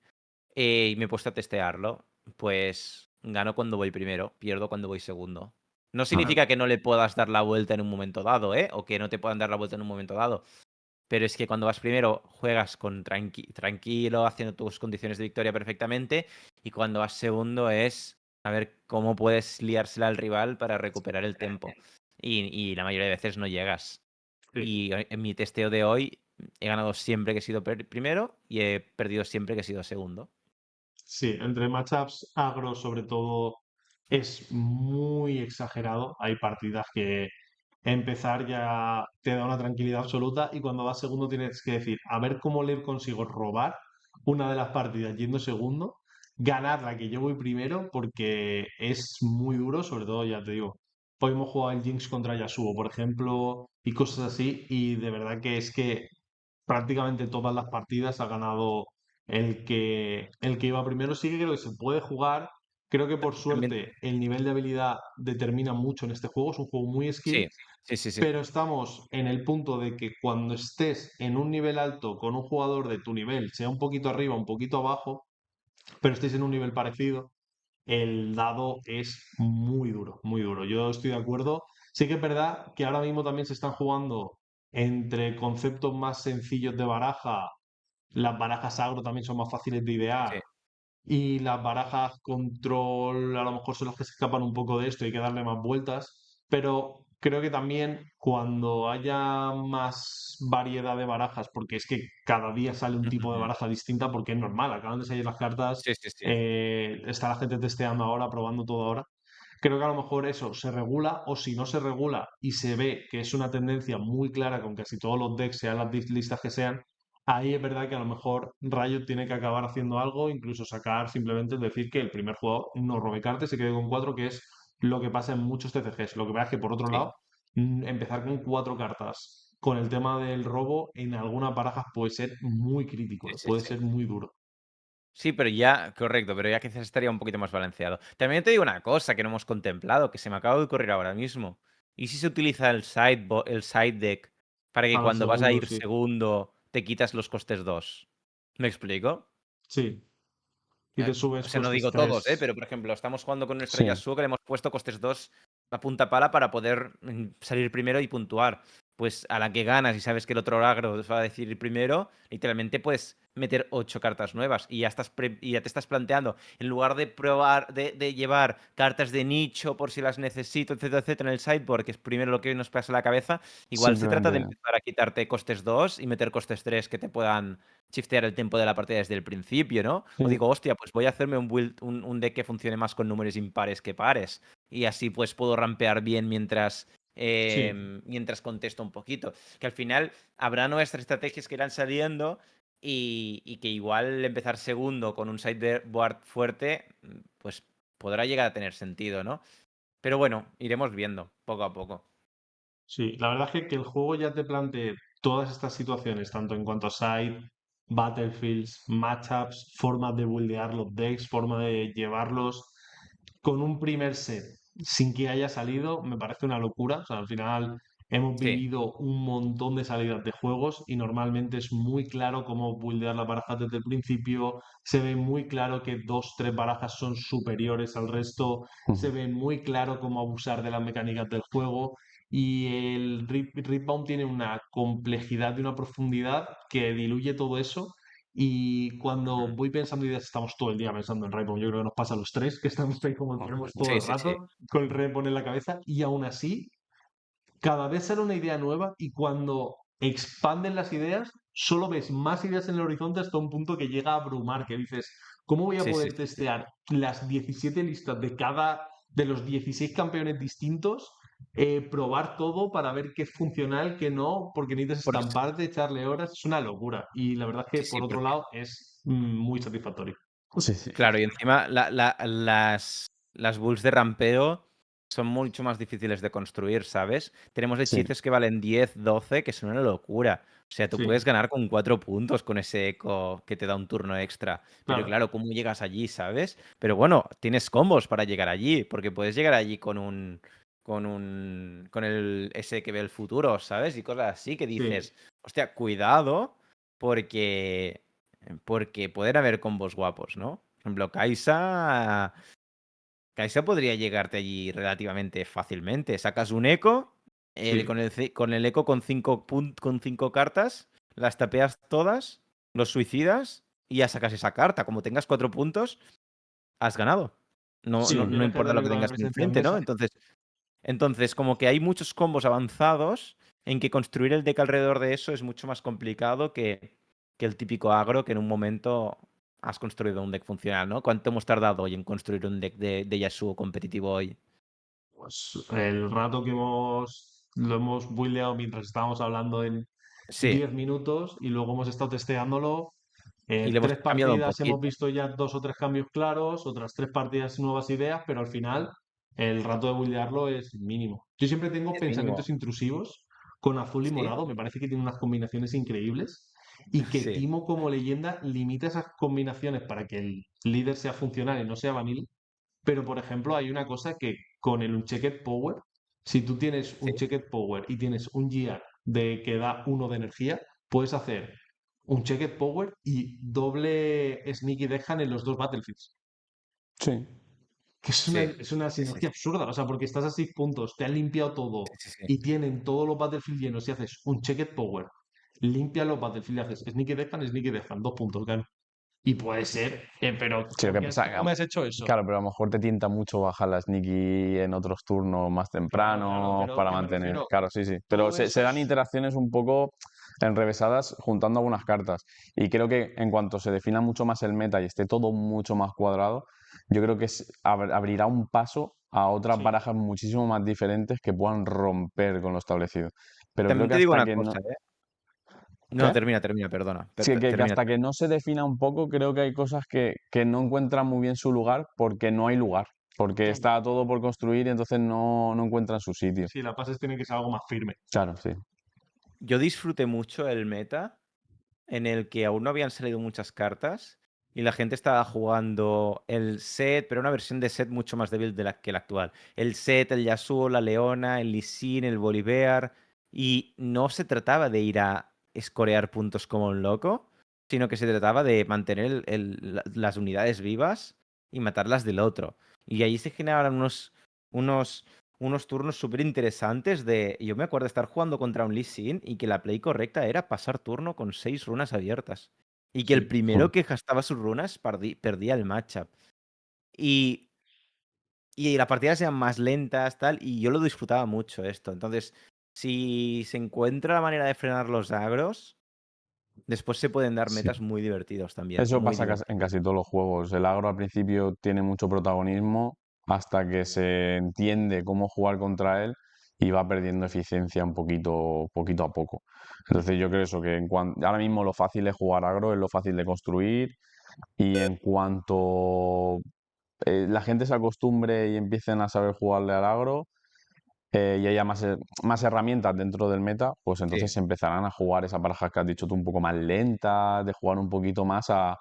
Y me he puesto a testearlo. Pues gano cuando voy primero, pierdo cuando voy segundo. No Ah, significa que no le puedas dar la vuelta en un momento dado, ¿eh? O que no te puedan dar la vuelta en un momento dado. Pero es que cuando vas primero juegas con tranquilo, haciendo tus condiciones de victoria perfectamente. Y cuando vas segundo es a ver cómo puedes liársela al rival para recuperar el tiempo. Y la mayoría de veces no llegas. sí. Y en mi testeo de hoy he ganado siempre que he sido primero y he perdido siempre que he sido segundo. Sí, entre matchups agro sobre todo es muy exagerado. Hay partidas que empezar ya te da una tranquilidad absoluta y cuando vas segundo tienes que decir, a ver cómo le consigo robar una de las partidas yendo segundo, ganar la que yo voy primero porque es muy duro, sobre todo ya te digo, hoy hemos jugado el Jinx contra Yasuo, por ejemplo, y cosas así y de verdad que es que prácticamente todas las partidas ha ganado el que iba primero. Sí que creo que se puede jugar. Creo que por También, suerte el nivel de habilidad determina mucho en este juego. Es un juego muy sí, skill, sí, sí, sí. pero estamos en el punto de que cuando estés en un nivel alto con un jugador de tu nivel, sea un poquito arriba, un poquito abajo, pero estés en un nivel parecido, el dado es muy duro, muy duro. Yo estoy de acuerdo. Sí que es verdad que ahora mismo también se están jugando entre conceptos más sencillos de baraja, las barajas agro también son más fáciles de idear Sí. y las barajas control a lo mejor son las que se escapan un poco de esto, hay que darle más vueltas, pero creo que también cuando haya más variedad de barajas, porque es que cada día sale un tipo de Ujú. baraja distinta, porque es normal, acaban de salir las cartas, Sí, sí, sí. está la gente testeando ahora, probando todo ahora. Creo que a lo mejor eso se regula o si no se regula y se ve que es una tendencia muy clara con casi todos los decks, sean las listas que sean, ahí es verdad que a lo mejor Riot tiene que acabar haciendo algo, incluso sacar simplemente decir que el primer jugador no robe cartas y se quede con cuatro, que es lo que pasa en muchos TCGs. Lo que pasa es que por otro Sí, lado, empezar con cuatro cartas con el tema del robo en algunas barajas puede ser muy crítico, sí, sí, puede sí. ser muy duro. Sí, pero ya, correcto, pero ya quizás estaría un poquito más balanceado. También te digo una cosa que no hemos contemplado, que se me acaba de ocurrir ahora mismo. ¿Y si se utiliza el side deck para que A los cuando vas a segundos, ir sí. segundo te quitas los costes 2? ¿Me explico? Sí. Y te O subes sea, no costes digo todos, 3. pero por ejemplo, estamos jugando con nuestro Sí. Yasuo que le hemos puesto costes 2 a punta pala para poder salir primero y puntuar. Pues a la que ganas y sabes que el otro agro va a decir primero, literalmente puedes meter 8 cartas nuevas y ya, y ya te estás planteando, en lugar de probar, de llevar cartas de nicho por si las necesito, etcétera, etcétera, en el sideboard, que es primero lo que nos pasa a la cabeza, igual se trata de Simplemente. empezar a quitarte costes 2 y meter costes 3 que te puedan shiftear el tiempo de la partida desde el principio, ¿no? O Sí. digo, hostia, pues voy a hacerme un build, un deck que funcione más con números impares que pares. Y así pues puedo rampear bien Sí, mientras contesto un poquito. Que al final habrá nuevas estrategias que irán saliendo y que igual empezar segundo con un sideboard fuerte, pues podrá llegar a tener sentido, ¿no? Pero bueno, iremos viendo poco a poco. sí. La verdad es que el juego ya te plantee todas estas situaciones, tanto en cuanto a side, battlefields, matchups, formas de buildear los decks, forma de llevarlos con un primer set sin que haya salido, me parece una locura. O sea, al final hemos Sí, vivido un montón de salidas de juegos y normalmente es muy claro cómo buildear las barajas desde el principio. Se ve muy claro que dos, tres barajas son superiores al resto. Se Ujú. ve muy claro cómo abusar de las mecánicas del juego. Y el Ripbound tiene una complejidad y una profundidad que diluye todo eso. Y cuando ujú. voy pensando ideas, estamos todo el día pensando en Raycon. Yo creo que nos pasa a los tres, que estamos ahí como enfermos todo Sí, el sí, sí. rato, con el Raycon en la cabeza, y aún así, cada vez sale una idea nueva, y cuando expanden las ideas, solo ves más ideas en el horizonte hasta un punto que llega a abrumar, que dices, ¿cómo voy a Sí, sí, poder sí, sí. testear las 17 listas de cada de los 16 campeones distintos? Probar todo para ver qué es funcional, qué no, porque necesitas Por eso- estamparte, echarle horas, es una locura. Y la verdad es que, sí, por sí, otro porque lado, es muy satisfactorio. Sí, sí. claro, y encima las bulls de rampeo son mucho más difíciles de construir, ¿sabes? Tenemos Sí. hechizos que valen 10, 12, que son una locura. O sea, tú puedes Sí, ganar con 4 puntos con ese eco que te da un turno extra. Pero claro, claro, ¿cómo llegas allí, sabes? Pero bueno, tienes combos para llegar allí, porque puedes llegar allí con el ese que ve el futuro, ¿sabes? Y cosas así que sí, dices, hostia, cuidado, porque pueden haber combos guapos, ¿no? Por ejemplo, Kaisa podría llegarte allí relativamente fácilmente. Sacas un eco, sí, con el eco con 5 cartas, las tapeas todas, los suicidas y ya sacas esa carta. Como tengas 4 puntos, has ganado. No, sí, no, no tienes que importa lo tener que toda la tengas presencia en enfrente, ¿no? mesa. Entonces, como que hay muchos combos avanzados en que construir el deck alrededor de eso es mucho más complicado que el típico agro que en un momento has construido un deck funcional, ¿no? ¿Cuánto hemos tardado hoy en construir un deck de Yasuo competitivo hoy? Pues el rato que lo hemos buildeado mientras estábamos hablando en Sí, 10 minutos y luego hemos estado testeándolo. y le hemos Tres cambiado un partidas hemos poquito. visto ya dos o tres cambios claros, otras tres partidas nuevas ideas, pero al final el rato de buildearlo es mínimo. Yo siempre tengo Es mínimo. pensamientos intrusivos con azul y Sí, morado, me parece que tiene unas combinaciones increíbles y que sí, Timo como leyenda limita esas combinaciones para que el líder sea funcional y no sea vanilla. Pero, por ejemplo, hay una cosa que con el Unchecked Power, si tú tienes sí. un Checked Power y tienes un GR de que da uno de energía, puedes hacer un Checked Power y doble Sneaky Deckhand en los dos Battlefields. Sí. Que Sí, es una sí, sí, sinergia sí, absurda, o sea, porque estás a 6 puntos, te han limpiado todo sí, sí, sí. y tienen todos los Battlefield llenos y haces un Checked Power, limpias los Battlefield y haces Sneaky Defan, 2 puntos, gano. Y puede ser, pero Sí, lo ¿por que qué pasa, no me has hecho eso? claro, pero a lo mejor te tienta mucho bajar la sneaky en otros turnos más Claro, tempranos pero para ¿qué me mantener. refiero? Claro, sí, sí. Pero Todo se eso dan es. interacciones un poco enrevesadas juntando algunas cartas. Y creo que en cuanto se defina mucho más el meta y esté todo mucho más cuadrado, yo creo que abrirá un paso a otras Sí. barajas muchísimo más diferentes que puedan romper con lo establecido. Pero creo También que te digo hasta una que no. cosa, ¿eh? No, ¿Qué? termina, perdona. Sí, que Termina, hasta que termina. no se defina un poco, creo que hay cosas que no encuentran muy bien su lugar porque no hay lugar, porque Claro. está todo por construir y entonces no encuentran su sitio. Sí, la pases tiene que ser algo más firme. Claro, sí. Yo disfruté mucho el meta en el que aún no habían salido muchas cartas y la gente estaba jugando el set, pero una versión de set mucho más débil que la actual. El set, el Yasuo, la Leona, el Lee Sin, el Volibear. Y no se trataba de ir a escorear puntos como un loco, sino que se trataba de mantener las unidades vivas y matarlas del otro. Y ahí se generaban unos, unos turnos súper interesantes de... Yo me acuerdo de estar jugando contra un Lee Sin y que la play correcta era pasar turno con 6 runas abiertas. Y que el Sí. primero que gastaba sus runas perdía el matchup. Y, y las partidas eran más lentas, tal, y yo lo disfrutaba mucho esto. Entonces, si se encuentra la manera de frenar los agros, después se pueden dar Sí. metas muy divertidos también, Eso muy pasa en divertidos. casi todos los juegos. El agro al principio tiene mucho protagonismo hasta que se entiende cómo jugar contra él y va perdiendo eficiencia un poquito a poco. Entonces yo creo eso, que ahora mismo lo fácil es jugar agro, es lo fácil de construir y en cuanto la gente se acostumbre y empiecen a saber jugarle al agro y haya más herramientas dentro del meta, pues entonces Sí, se empezarán a jugar esas barajas que has dicho tú un poco más lentas, de jugar un poquito más a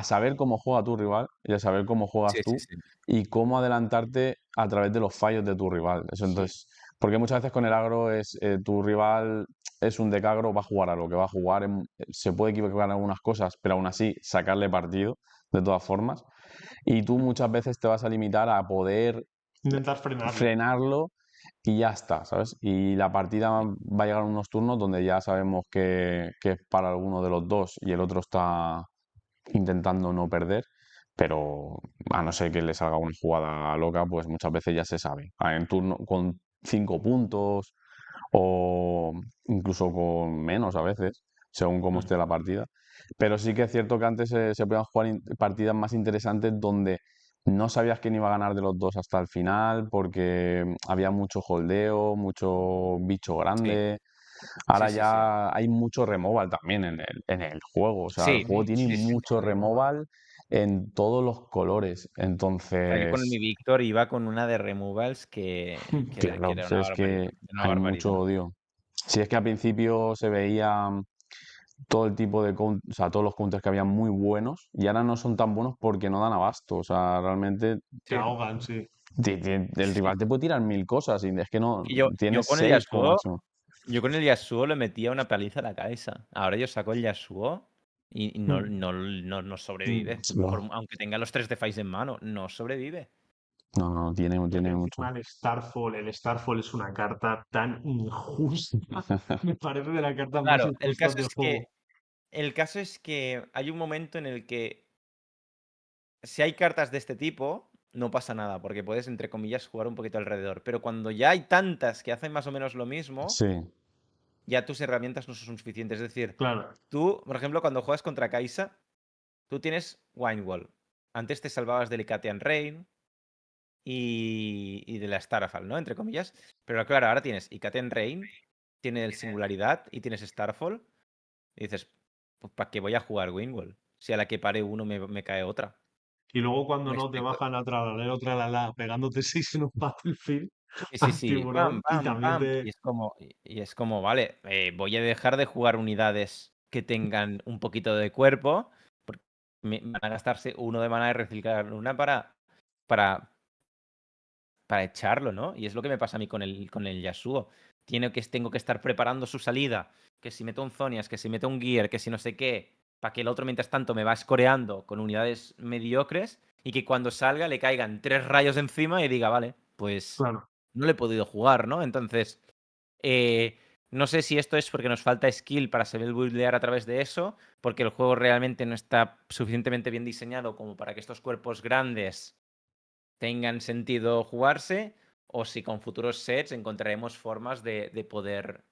saber cómo juega tu rival y a saber cómo juegas sí, sí, tú sí. y cómo adelantarte a través de los fallos de tu rival. Eso Sí. entonces, porque muchas veces con el agro es tu rival es un decagro, va a jugar a lo que va a jugar, se puede equivocar en algunas cosas, pero aún así sacarle partido de todas formas. Y tú muchas veces te vas a limitar a poder Intentar frenarle. frenarlo y ya está, ¿sabes? Y la partida va a llegar a unos turnos donde ya sabemos que es para alguno de los dos y el otro está intentando no perder, pero a no ser que le salga una jugada loca, pues muchas veces ya se sabe. En turno con 5 puntos o incluso con menos a veces, según cómo Mm. esté la partida. Pero sí que es cierto que antes se podían jugar partidas más interesantes donde no sabías quién iba a ganar de los dos hasta el final porque había mucho holdeo, mucho bicho Sí, grande. sí, Ahora sí, sí. ya hay mucho removal también en el juego. O sea, el Sí, juego tiene Muchísimo mucho removal. removal en todos los colores. O sea, yo con mi Entonces, Víctor iba con una de removals que claro, era pues una es barbaridad. que Una hay mucho barbaridad. odio. Si es que al principio se veía todo el tipo de, o sea, todos los counters que había muy buenos y ahora no son tan buenos porque no dan abasto. O sea, realmente Se Sí. ahogan, sí. el rival te puede tirar 1000 cosas y es que no, Y yo, yo tienes con el 6 como Yasuo, máximo. yo con el Yasuo le metía una paliza a la cabeza. Ahora yo saco el Yasuo y no, Mm. no sobrevive. No, Aunque tenga los 3 defies en mano, no sobrevive. no, Es que tiene mucho. encima el Starfall es una carta tan injusta. Me parece de las cartas más Claro, injustas del juego. el caso es que hay un momento en el que si hay cartas de este tipo, no pasa nada, porque puedes, entre comillas, jugar un poquito alrededor. Pero cuando ya hay tantas que hacen más o menos lo mismo, Sí, ya tus herramientas no son suficientes. Es decir, Claro. tú, por ejemplo, cuando juegas contra Kaisa, tú tienes Winewall. Antes te salvabas del Icatian Rain y de la Starfall, ¿no? Entre comillas. Pero claro, ahora tienes Icatian Rain, tienes el Singularidad y tienes Starfall. Y dices, pues ¿para qué voy a jugar Winewall? Si a la que pare uno me cae otra. Y luego cuando ¿Me no te explico? bajan a tralalero, tralala, pegándote 6 en un Battlefield Sí, sí, al sí. Pam, tiburón y pam, también pam. te... Y es como, vale, voy a dejar de jugar unidades que tengan un poquito de cuerpo. Porque van a gastarse uno de mana de reciclar una para, para echarlo, ¿no? Y es lo que me pasa a mí con el Yasuo. Tengo que estar preparando su salida. Que si meto un Zonias, que si meto un Gear, que si no sé qué. Para que el otro, mientras tanto, me va escoreando con unidades mediocres. y que cuando salga le caigan 3 rayos encima y diga, vale, pues Claro. no le he podido jugar, ¿no? Entonces, no sé si esto es porque nos falta skill para saber buildear a través de eso, porque el juego realmente no está suficientemente bien diseñado como para que estos cuerpos grandes tengan sentido jugarse, o si con futuros sets encontraremos formas de poder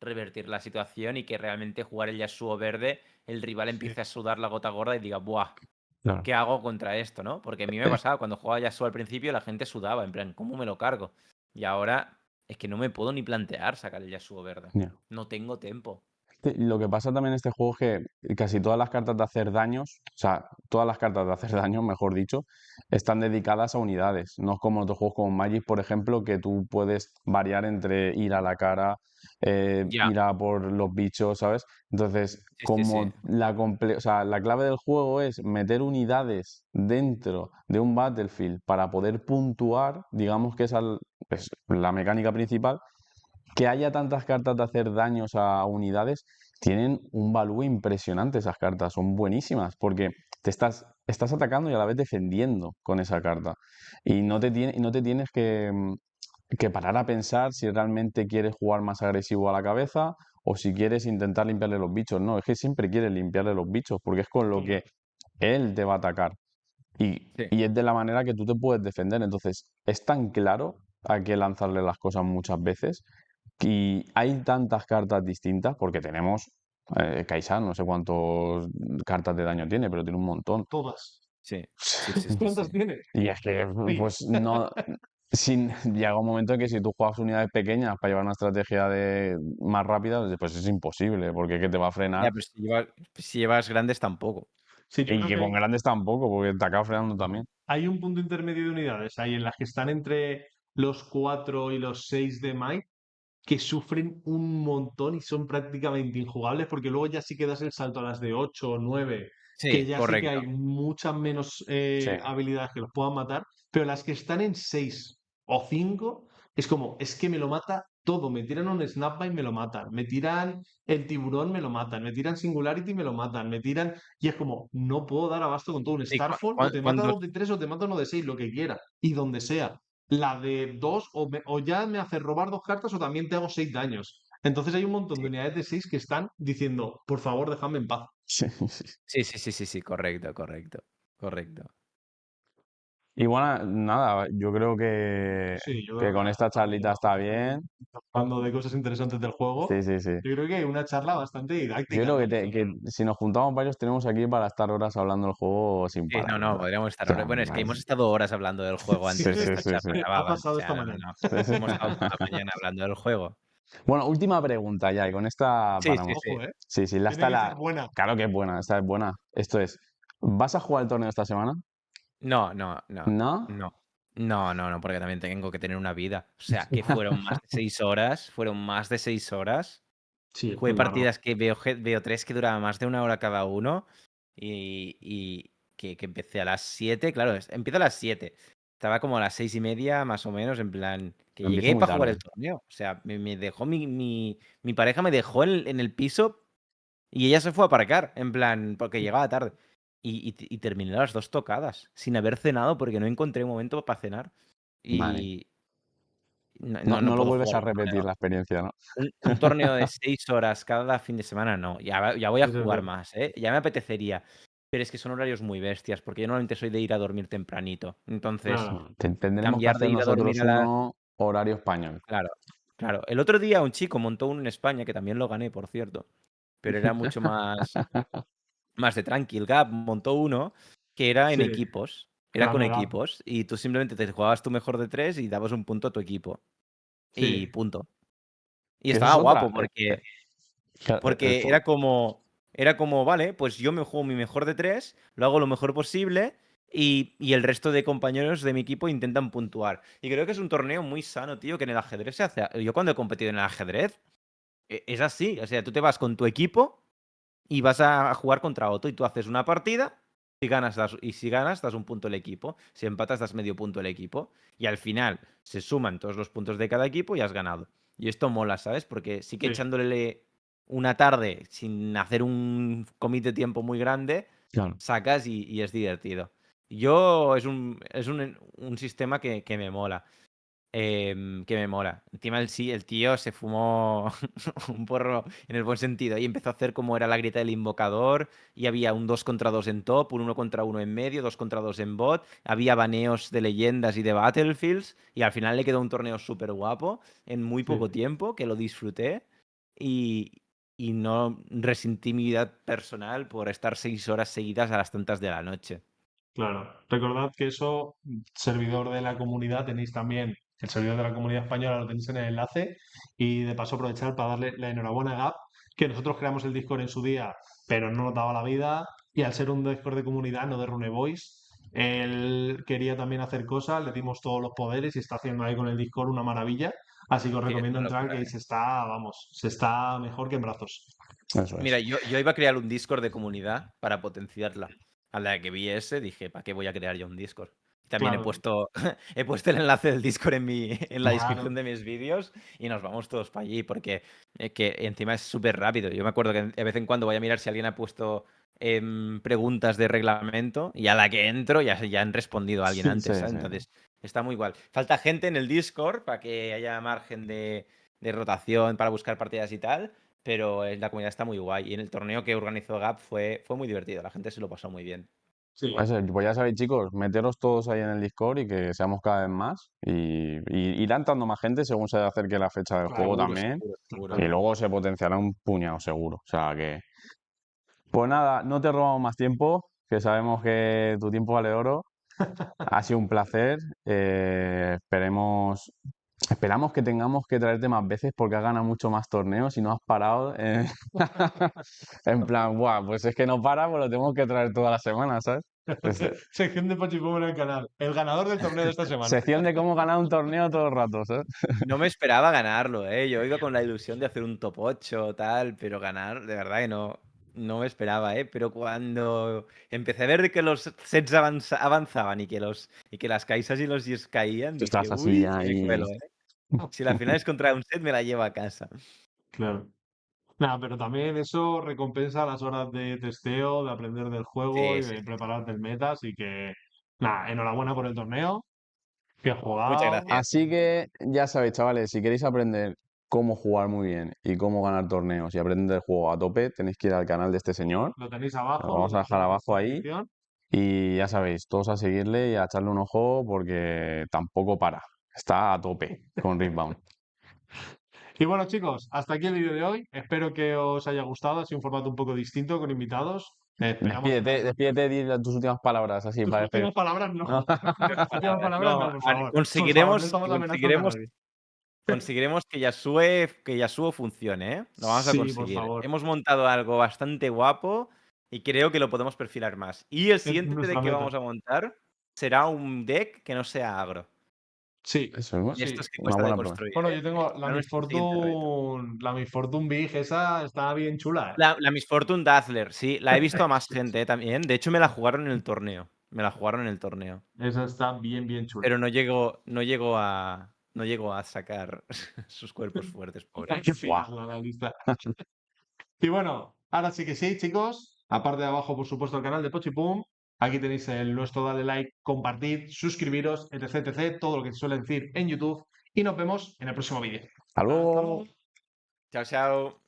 revertir la situación y que realmente jugar el Yasuo verde, el rival empiece a sudar la gota gorda y diga, ¡buah! Claro. ¿Qué hago contra esto, no? Porque a mí me pasaba cuando jugaba Yasuo al principio, la gente sudaba, en plan, ¿cómo me lo cargo? Y ahora es que no me puedo ni plantear sacar el Yasuo verde. Ya. No tengo tiempo. Lo que pasa también en este juego es que casi todas las cartas de hacer daños, o sea, todas las cartas de hacer daño, mejor dicho, están dedicadas a unidades. No es como otros juegos como Magic, por ejemplo, que tú puedes variar entre ir a la cara, Ya, ir a por los bichos, ¿sabes? Entonces, sí, sí, sí. como o sea, la clave del juego es meter unidades dentro de un Battlefield para poder puntuar, digamos que esa es la mecánica principal. Que haya tantas cartas de hacer daños a unidades, tienen un valor impresionante esas cartas, son buenísimas, porque estás atacando y a la vez defendiendo con esa carta. Y no te tienes que parar a pensar si realmente quieres jugar más agresivo a la cabeza o si quieres intentar limpiarle los bichos. No, es que siempre quieres limpiarle los bichos, porque es con lo que él te va a atacar. Sí. Y es de la manera que tú te puedes defender. Entonces, es tan claro a qué lanzarle las cosas muchas veces. Y hay tantas cartas distintas, porque tenemos Kai'Sa, no sé cuántas cartas de daño tiene, pero tiene un montón. Todas. Sí, sí, sí, sí, ¿Cuántas sí. tiene? Y es que, Sí. pues no. Llega un momento en que si tú juegas unidades pequeñas para llevar una estrategia más rápida, pues es imposible, porque ¿qué te va a frenar? Ya, pero si llevas grandes tampoco. Sí, yo Y creo que que con grandes tampoco, porque te acaba frenando también. hay un punto intermedio de unidades ahí en las que están entre los 4 y los 6 de Might que sufren un montón y son prácticamente injugables porque luego ya sí que das el salto a las de 8 o 9 que Sí, ya sí que correcto. hay muchas menos Sí. habilidades que los puedan matar, pero las que están en 6 o 5 es como, es que me lo mata todo, me tiran un snapback y me lo matan, me tiran el tiburón, me lo matan, me tiran Singularity y me lo matan, me tiran... Y es como, no puedo dar abasto con todo un Sí, Starfall, o te mata dos de 3 o te mata uno de 6 lo que quiera, y donde sea. La de 2 o ya me haces robar 2 cartas o también te hago 6 daños. Entonces hay un montón de sí. unidades de 6 que están diciendo, por favor, déjame en paz. Sí. Sí, sí, sí, sí, sí, correcto, correcto, correcto. Y bueno, nada, yo creo Sí, yo que creo que con esta charlita está bien. hablando de cosas interesantes del juego, Sí, sí, sí. yo creo que hay una charla bastante Yo didáctica, creo ¿no? que si nos juntamos varios tenemos aquí para estar horas hablando del juego sin Sí, parar, no, la no, verdad. podríamos O estar sea, horas. Bueno, es que hemos estado horas hablando del juego Sí, antes de sí, esta sí, sí. charla ha grabada. pasado O esta sea, no, no, mañana. no. Hemos estado toda la mañana hablando del juego. Bueno, última pregunta ya, y con esta Sí, sí, paramos. sí. Ojo, ¿eh? Sí, sí, Tiene que ser buena. Claro que es buena, esta es buena. Esto es, ¿vas a jugar el torneo esta semana? No, no, no, ¿No? no. No, no, no, porque también tengo que tener una vida. O sea, que fueron más de 6 horas, fueron más de 6 horas. Sí, es Jugué muy largo. partidas que veo 3 que duraban más de 1 hora cada uno y que empecé a las 7, claro, empiezo a las 7. Estaba como a las 6:30 más o menos, en plan, que Empieza llegué muy para jugar tarde. el torneo. O sea, me dejó mi pareja me dejó en el piso y ella se fue a aparcar, en plan, porque llegaba tarde. Y terminé las 2 tocadas, sin haber cenado porque no encontré un momento para cenar. Vale. Y no, No, no, no no lo puedo vuelves jugar a un torneo. repetir la experiencia, ¿no? Un torneo de 6 horas cada fin de semana, no. Ya voy a Sí, sí, jugar sí. más, ¿eh? Ya me apetecería. Pero es que son horarios muy bestias, porque yo normalmente soy de ir a dormir tempranito. Entonces, Claro. Tendremos que cambiar de hacer ir a dormir nosotros a las... uno horario español. Claro, claro. El otro día un chico montó uno en España, que también lo gané, por cierto. Pero era mucho más de tranquil. Gap montó uno que era en Sí, equipos. Era con grande Gap. equipos. Y tú simplemente te jugabas tu mejor de 3 y dabas un punto a tu equipo. Y Sí, punto. Y Que esa estaba es otra. guapo El porque era como, vale, pues yo me juego mi mejor de 3, lo hago lo mejor posible y el resto de compañeros de mi equipo intentan puntuar. Y creo que es un torneo muy sano, tío, que en el ajedrez se hace. Yo cuando he competido en el ajedrez, es así. O sea, tú te vas con tu equipo y vas a jugar contra otro y tú haces una partida. Si ganas, das un punto el equipo. Si empatas, das medio punto el equipo. Y al final se suman todos los puntos de cada equipo y has ganado. Y esto mola, ¿sabes? Porque sí que sí. echándole una tarde sin hacer un commit de tiempo muy grande, Claro. sacas y es divertido. Es un sistema que me mola. Que me mola. Encima el tío se fumó un porro en el buen sentido y empezó a hacer como era la grieta del invocador y había un 2 contra 2 en top, un 1 contra 1 en medio, 2 contra 2 en bot, había baneos de leyendas y de battlefields y al final le quedó un torneo súper guapo en muy poco Sí, tiempo, que lo disfruté y, y no resentí mi vida personal por estar 6 horas seguidas a las tantas de la noche. claro. Recordad que eso, servidor de la comunidad, tenéis también el servidor de la comunidad española, lo tenéis en el enlace. Y de paso aprovechar para darle la enhorabuena a Gap, que nosotros creamos el Discord en su día, pero no nos daba la vida. Y al ser un Discord de comunidad, no de Rune Voice, él quería también hacer cosas, le dimos todos los poderes y está haciendo ahí con el Discord una maravilla. Así que os Sí, es recomiendo una entrar, locura, que ¿eh? se está mejor que en brazos. Eso Mira, es. yo iba a crear un Discord de comunidad para potenciarla. A la que vi ese, dije, ¿para qué voy a crear yo un Discord? También he Claro, puesto, he puesto el enlace del Discord en la claro. descripción de mis vídeos y nos vamos todos para allí porque que encima es súper rápido. Yo me acuerdo que de vez en cuando voy a mirar si alguien ha puesto preguntas de reglamento y a la que entro ya han respondido a alguien Sí, antes, ¿sabes? sí. Entonces, está muy igual. Falta gente en el Discord para que haya margen de rotación para buscar partidas y tal. Pero la comunidad está muy guay. Y en el torneo que organizó Gap fue muy divertido. La gente se lo pasó muy bien. Sí. Pues ya sabéis, chicos, meteros todos ahí en el Discord y que seamos cada vez más. Y irá entrando más gente según se acerque la fecha del juego Claro, Seguro, también. seguro, seguro. Y luego se potenciará un puñado, seguro. O sea que. Pues nada, no te robamos más tiempo, que sabemos que tu tiempo vale oro. Ha sido un placer. Esperamos que tengamos que traerte más veces porque has ganado mucho más torneos y no has parado. En plan, guau, pues es que no para, pues lo tenemos que traer toda la semana, ¿sabes? Es- Sección de Pochipum en el canal. El ganador del torneo de esta semana. Sección de cómo ganar un torneo todo el rato, ¿sabes? No me esperaba ganarlo, ¿eh? Yo iba con la ilusión de hacer un top 8 tal, pero ganar, de verdad que no me esperaba, ¿eh? Pero cuando empecé a ver que los sets avanzaban y que las Kaisas y los Jis caían, Tú estás dije, así uy, ya me y... cuelo, ¿eh? Si la final es contra un set, me la llevo a casa. Claro. Nada, pero también eso recompensa las horas de testeo, de aprender del juego Sí, y sí, de sí. prepararte el meta. Así que, nada, enhorabuena por el torneo. Que has Muchas jugado. gracias. Así que ya sabéis, chavales, si queréis aprender cómo jugar muy bien y cómo ganar torneos y aprender el juego a tope, tenéis que ir al canal de este señor. Lo tenéis Lo abajo, lo vamos a tenéis dejar en la abajo ahí. descripción. Y ya sabéis, todos a seguirle y a echarle un ojo porque tampoco para. Está a tope con Rebound. Y bueno, chicos, hasta aquí el vídeo de hoy. Espero que os haya gustado. Ha sido un formato un poco distinto con invitados. Esperamos Despídete, tener despídete, di tus últimas palabras así tus para despedir. últimas palabras, no. No. Tus últimas palabras, no, No, por favor. Por favor, no conseguiremos, estamos amenazando a conseguiremos nadie. Conseguiremos que Yasuo funcione, ¿eh? Lo vamos a Sí, por conseguir. favor. Hemos montado algo bastante guapo y creo que lo podemos perfilar más. Y el Es siguiente nuestra deck que meta. vamos a montar será un deck que no sea agro. Sí, Eso De es sí. estos que una cuesta de buena pregunta. construir, Bueno, ¿eh? yo tengo la Será Miss nuestro siguiente reto. Fortune, la Miss Fortune Big, esa está bien chula, ¿eh? La Miss Fortune Dazzler, sí, la he visto a más gente también. De hecho, me la jugaron en el torneo. Me la jugaron en el torneo. Esa está bien, bien chula. Pero no llegó a sacar sus cuerpos fuertes, pobre. Hay que Buah. fijarla la lista. Y bueno, ahora sí que sí, chicos. Aparte de abajo, por supuesto, el canal de Pochipum. Aquí tenéis el nuestro, dale like, compartid, suscribiros, etc, etc. Todo lo que se suele decir en YouTube. Y nos vemos en el próximo vídeo. Hasta Hasta luego. luego. Chao, chao.